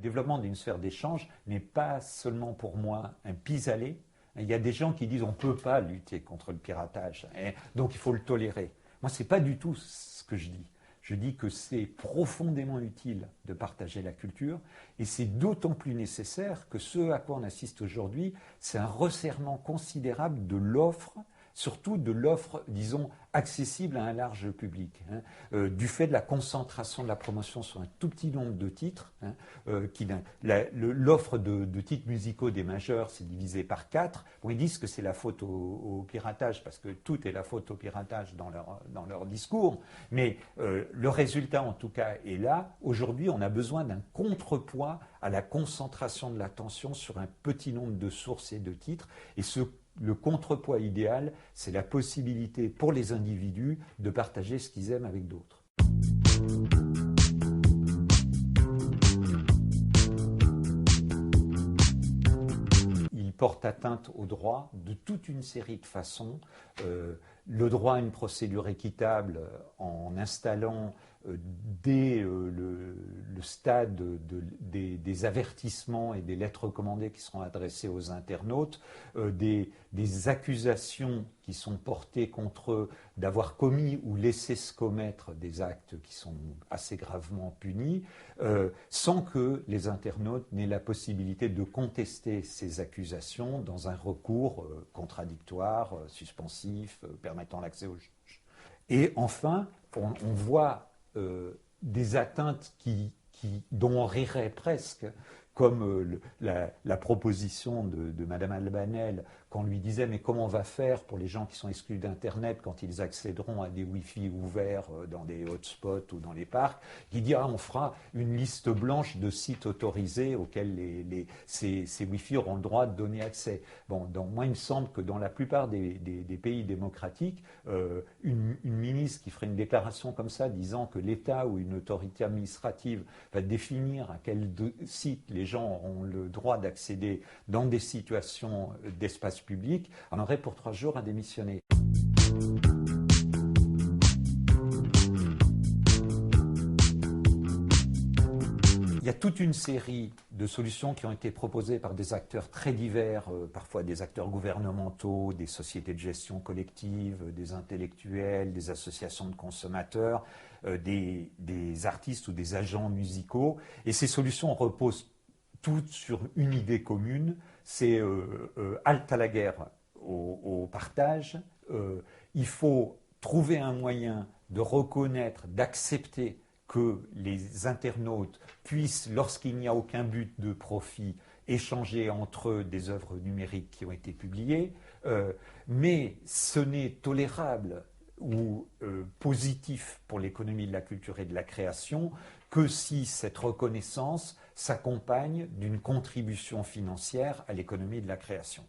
développement d'une sphère d'échange n'est pas seulement pour moi un pis-aller. Il y a des gens qui disent on ne peut pas lutter contre le piratage, donc il faut le tolérer. Moi, ce n'est pas du tout ce que je dis. Je dis que c'est profondément utile de partager la culture et c'est d'autant plus nécessaire que ce à quoi on assiste aujourd'hui, c'est un resserrement considérable de l'offre, surtout de l'offre, disons, accessible à un large public, du fait de la concentration de la promotion sur un tout petit nombre de titres. L'offre de titres musicaux des majeurs s'est divisée par 4. Bon, ils disent que c'est la faute au piratage, parce que tout est la faute au piratage dans leur discours, mais le résultat, en tout cas, est là. Aujourd'hui, on a besoin d'un contrepoids à la concentration de l'attention sur un petit nombre de sources et de titres, et le contrepoids idéal, c'est la possibilité pour les individus de partager ce qu'ils aiment avec d'autres. Il porte atteinte au droit de toute une série de façons. Le droit à une procédure équitable en installant dès le stade des avertissements et des lettres recommandées qui seront adressées aux internautes, des accusations qui sont portées contre eux d'avoir commis ou laissé se commettre des actes qui sont assez gravement punis, sans que les internautes n'aient la possibilité de contester ces accusations dans un recours contradictoire, suspensif, permettant l'accès au juge. Et enfin, on voit des atteintes dont on rirait presque, comme la proposition de Mme Albanel, qu'on lui disait mais comment on va faire pour les gens qui sont exclus d'Internet quand ils accéderont à des Wi-Fi ouverts dans des hotspots ou dans les parcs, qui dit on fera une liste blanche de sites autorisés auxquels ces Wi-Fi auront le droit de donner accès. Bon, donc moi il me semble que dans la plupart des pays démocratiques, une ministre qui ferait une déclaration comme ça disant que l'État ou une autorité administrative va définir à quel site les gens auront le droit d'accéder dans des situations d'espace public, on aurait pour 3 jours à démissionner. Il y a toute une série de solutions qui ont été proposées par des acteurs très divers, parfois des acteurs gouvernementaux, des sociétés de gestion collective, des intellectuels, des associations de consommateurs, des artistes ou des agents musicaux. Et ces solutions reposent toutes sur une idée commune, c'est halte à la guerre au partage. Il faut trouver un moyen de reconnaître, d'accepter que les internautes puissent, lorsqu'il n'y a aucun but de profit, échanger entre eux des œuvres numériques qui ont été publiées, mais ce n'est tolérable ou positif pour l'économie de la culture et de la création que si cette reconnaissance s'accompagne d'une contribution financière à l'économie de la création.